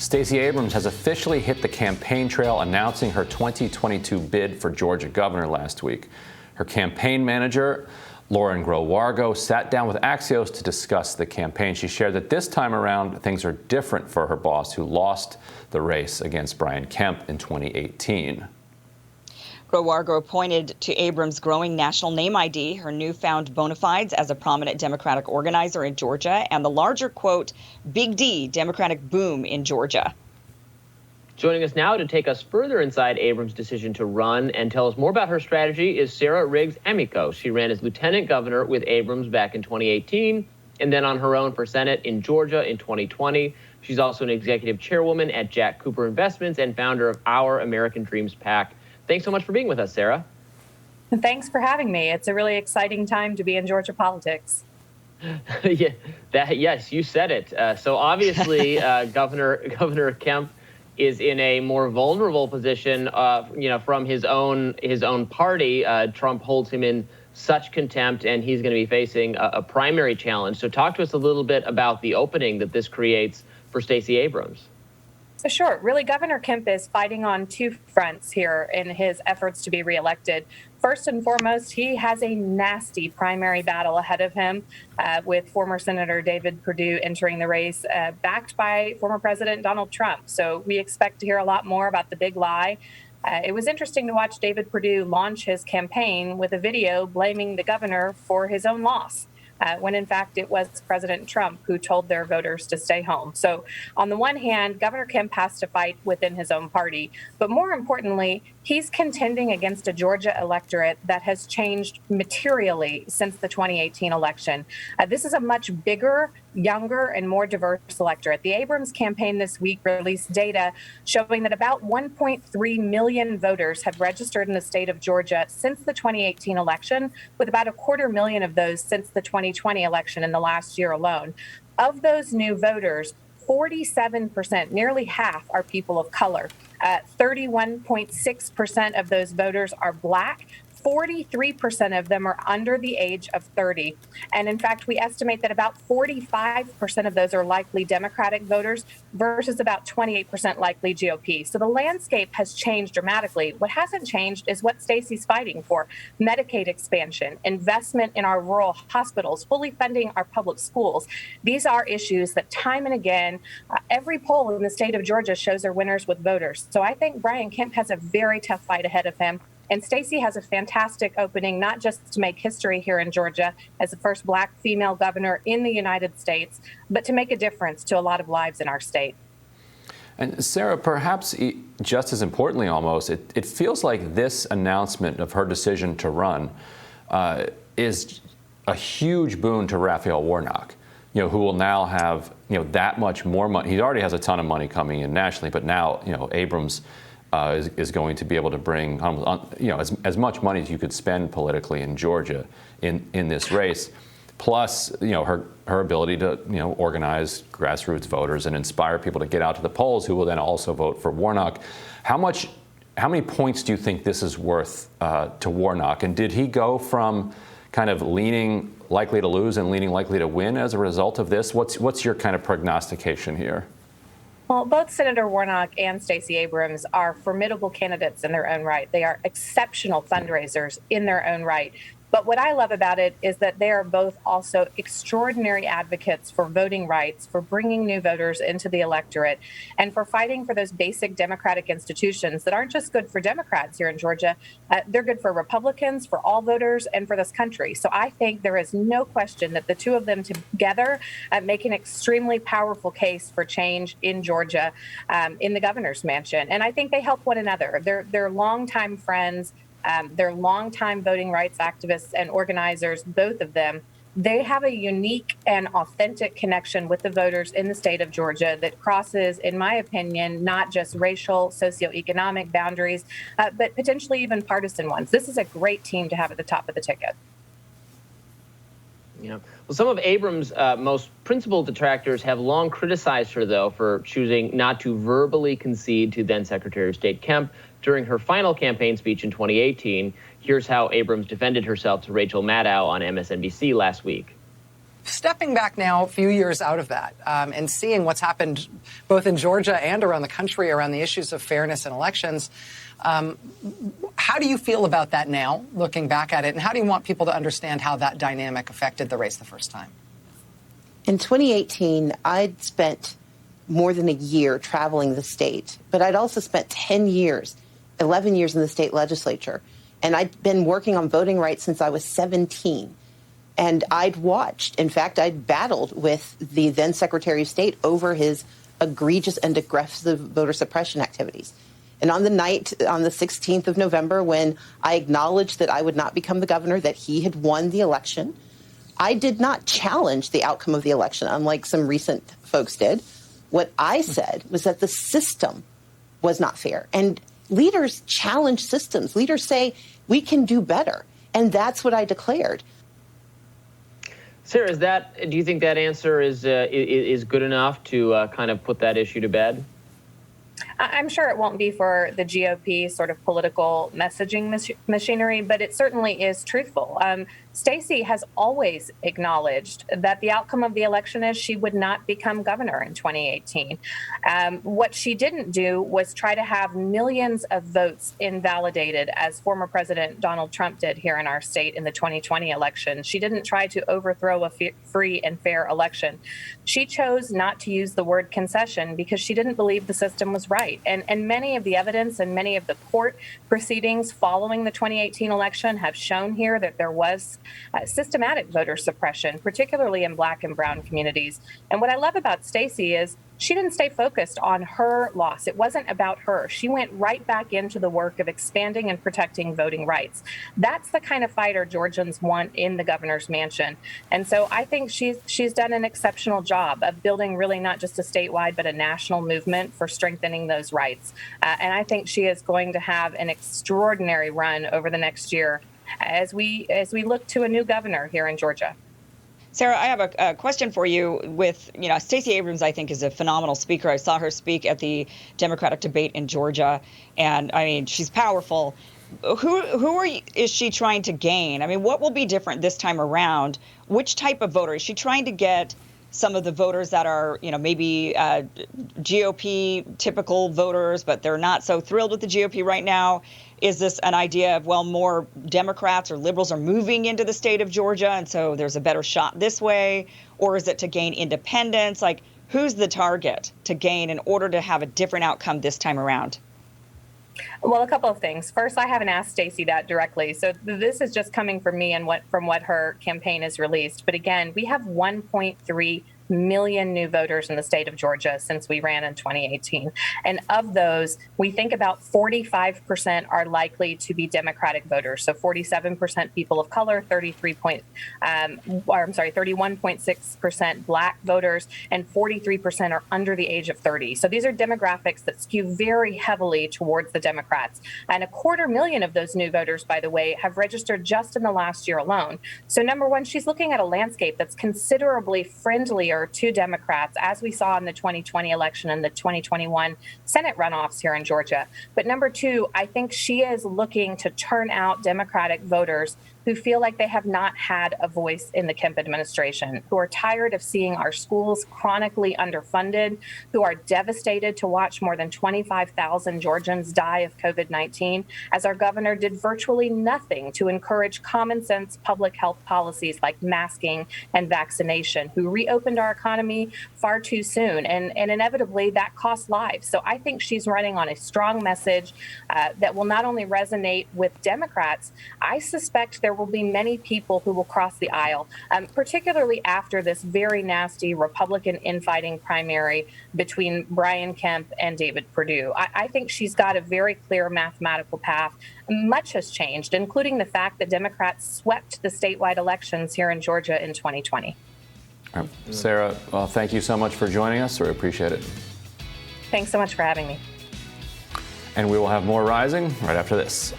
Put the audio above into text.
Stacey Abrams has officially hit the campaign trail, announcing her 2022 bid for Georgia governor last week. Her campaign manager, Lauren Grow-Wargo, sat down with Axios to discuss the campaign. She shared that this time around, things are different for her boss, who lost the race against Brian Kemp in 2018. Grow-Wargo pointed to Abrams' growing national name ID, her newfound bona fides as a prominent Democratic organizer in Georgia, and the larger, quote, Big D Democratic boom in Georgia. Joining us now to take us further inside Abrams' decision to run and tell us more about her strategy is Sarah Riggs Amico. She ran as lieutenant governor with Abrams back in 2018 and then on her own for Senate in Georgia in 2020. She's also an executive chairwoman at Jack Cooper Investments and founder of Our American Dreams PAC. Thanks so much for being with us, Sarah. Thanks for having me. It's a really exciting time to be in Georgia politics. Yes, you said it. So obviously, Governor Kemp is in a more vulnerable position, from his own party. Trump holds him in such contempt, and he's going to be facing a primary challenge. So talk to us a little bit about the opening that this creates for Stacey Abrams. So sure, really, Governor Kemp is fighting on two fronts here in his efforts to be reelected. First and foremost, he has a nasty primary battle ahead of him with former Senator David Perdue entering the race, backed by former President Donald Trump. So we expect to hear a lot more about the big lie. It was interesting to watch David Perdue launch his campaign with a video blaming the governor for his own loss, when in fact it was President Trump who told their voters to stay home. So on the one hand, Governor Kemp has to fight within his own party. But more importantly, he's contending against a Georgia electorate that has changed materially since the 2018 election. This is a much bigger, younger, and more diverse electorate. The Abrams campaign this week released data showing that about 1.3 million voters have registered in the state of Georgia since the 2018 election, with about 250,000 of those since the 2020 election in the last year alone. Of those new voters, 47%, nearly half, are people of color. 31.6% of those voters are Black. 43% of them are under the age of 30. And in fact, we estimate that about 45% of those are likely Democratic voters versus about 28% likely GOP. So the landscape has changed dramatically. What hasn't changed is what Stacey's fighting for: Medicaid expansion, investment in our rural hospitals, fully funding our public schools. These are issues that time and again, every poll in the state of Georgia shows are winners with voters. So I think Brian Kemp has a very tough fight ahead of him. And Stacey has a fantastic opening, not just to make history here in Georgia as the first Black female governor in the United States, but to make a difference to a lot of lives in our state. And Sarah, perhaps just as importantly almost, it feels like this announcement of her decision to run is a huge boon to Raphael Warnock, who will now have, that much more money. He already has a ton of money coming in nationally, but now, Abrams is going to be able to bring as much money as you could spend politically in Georgia in this race, plus her ability to organize grassroots voters and inspire people to get out to the polls, who will then also vote for Warnock. How many points do you think this is worth to Warnock? And did he go from kind of leaning likely to lose and leaning likely to win as a result of this? What's your kind of prognostication here? Well, both Senator Warnock and Stacey Abrams are formidable candidates in their own right. They are exceptional fundraisers in their own right. But what I love about it is that they are both also extraordinary advocates for voting rights, for bringing new voters into the electorate, and for fighting for those basic democratic institutions that aren't just good for Democrats here in Georgia. They're good for Republicans, for all voters, and for this country. So I think there is no question that the two of them together make an extremely powerful case for change in Georgia, in the governor's mansion. And I think they help one another. They're longtime friends. They're longtime voting rights activists and organizers, both of them. They have a unique and authentic connection with the voters in the state of Georgia that crosses, in my opinion, not just racial, socioeconomic boundaries, but potentially even partisan ones. This is a great team to have at the top of the ticket. Yeah. Well, some of Abrams' most principled detractors have long criticized her, though, for choosing not to verbally concede to then Secretary of State Kemp during her final campaign speech in 2018. Here's how Abrams defended herself to Rachel Maddow on MSNBC last week. Stepping back now a few years out of that and seeing what's happened both in Georgia and around the country around the issues of fairness in elections, how do you feel about that now, looking back at it, and how do you want people to understand how that dynamic affected the race the first time? In 2018, I'd spent more than a year traveling the state, but I'd also spent 10 years, 11 years in the state legislature, and I'd been working on voting rights since I was 17. And I'd watched, in fact, I'd battled with the then Secretary of State over his egregious and aggressive voter suppression activities. And on the night, on the 16th of November, when I acknowledged that I would not become the governor, that he had won the election, I did not challenge the outcome of the election, unlike some recent folks did. What I said was that the system was not fair. And leaders challenge systems. Leaders say, we can do better. And that's what I declared. Sarah, do you think that answer is good enough to kind of put that issue to bed? I'm sure it won't be for the GOP sort of political messaging machinery, but it certainly is truthful. Stacey has always acknowledged that the outcome of the election is she would not become governor in 2018. What she didn't do was try to have millions of votes invalidated, as former President Donald Trump did here in our state in the 2020 election. She didn't try to overthrow a free and fair election. She chose not to use the word concession because she didn't believe the system was right. And many of the evidence and many of the court proceedings following the 2018 election have shown here that there was systematic voter suppression, particularly in Black and brown communities. And what I love about Stacey is she didn't stay focused on her loss. It wasn't about her. She went right back into the work of expanding and protecting voting rights. That's the kind of fighter Georgians want in the governor's mansion. And so I think she's done an exceptional job of building really not just a statewide, but a national movement for strengthening those rights. And I think she is going to have an extraordinary run over the next year as we look to a new governor here in Georgia. Sarah, I have a question for you. With, Stacey Abrams, I think, is a phenomenal speaker. I saw her speak at the Democratic debate in Georgia, and I mean, she's powerful. Is she trying to gain? I mean, what will be different this time around? Which type of voter is she trying to get? Some of the voters that are, maybe GOP typical voters, but they're not so thrilled with the GOP right now. Is this an idea of, well, more Democrats or liberals are moving into the state of Georgia, and so there's a better shot this way? Or is it to gain independence? Like, who's the target to gain in order to have a different outcome this time around? Well, a couple of things. First, I haven't asked Stacey that directly. So this is just coming from me and from what her campaign has released. But again, we have 1.3 million new voters in the state of Georgia since we ran in 2018. And of those, we think about 45% are likely to be Democratic voters. So 47% people of color, 31.6% Black voters, and 43% are under the age of 30. So these are demographics that skew very heavily towards the Democrats. And 250,000 of those new voters, by the way, have registered just in the last year alone. So number one, she's looking at a landscape that's considerably friendlier to Democrats, as we saw in the 2020 election and the 2021 Senate runoffs here in Georgia. But number two, I think she is looking to turn out Democratic voters who feel like they have not had a voice in the Kemp administration, who are tired of seeing our schools chronically underfunded, who are devastated to watch more than 25,000 Georgians die of COVID-19, as our governor did virtually nothing to encourage common sense public health policies like masking and vaccination, who reopened our economy far too soon. And inevitably, that cost lives. So I think she's running on a strong message that will not only resonate with Democrats, I suspect there will be many people who will cross the aisle, particularly after this very nasty Republican infighting primary between Brian Kemp and David Perdue. I think she's got a very clear mathematical path. Much has changed, including the fact that Democrats swept the statewide elections here in Georgia in 2020. All right. Sarah, well, thank you so much for joining us. We appreciate it. Thanks so much for having me. And we will have more Rising right after this.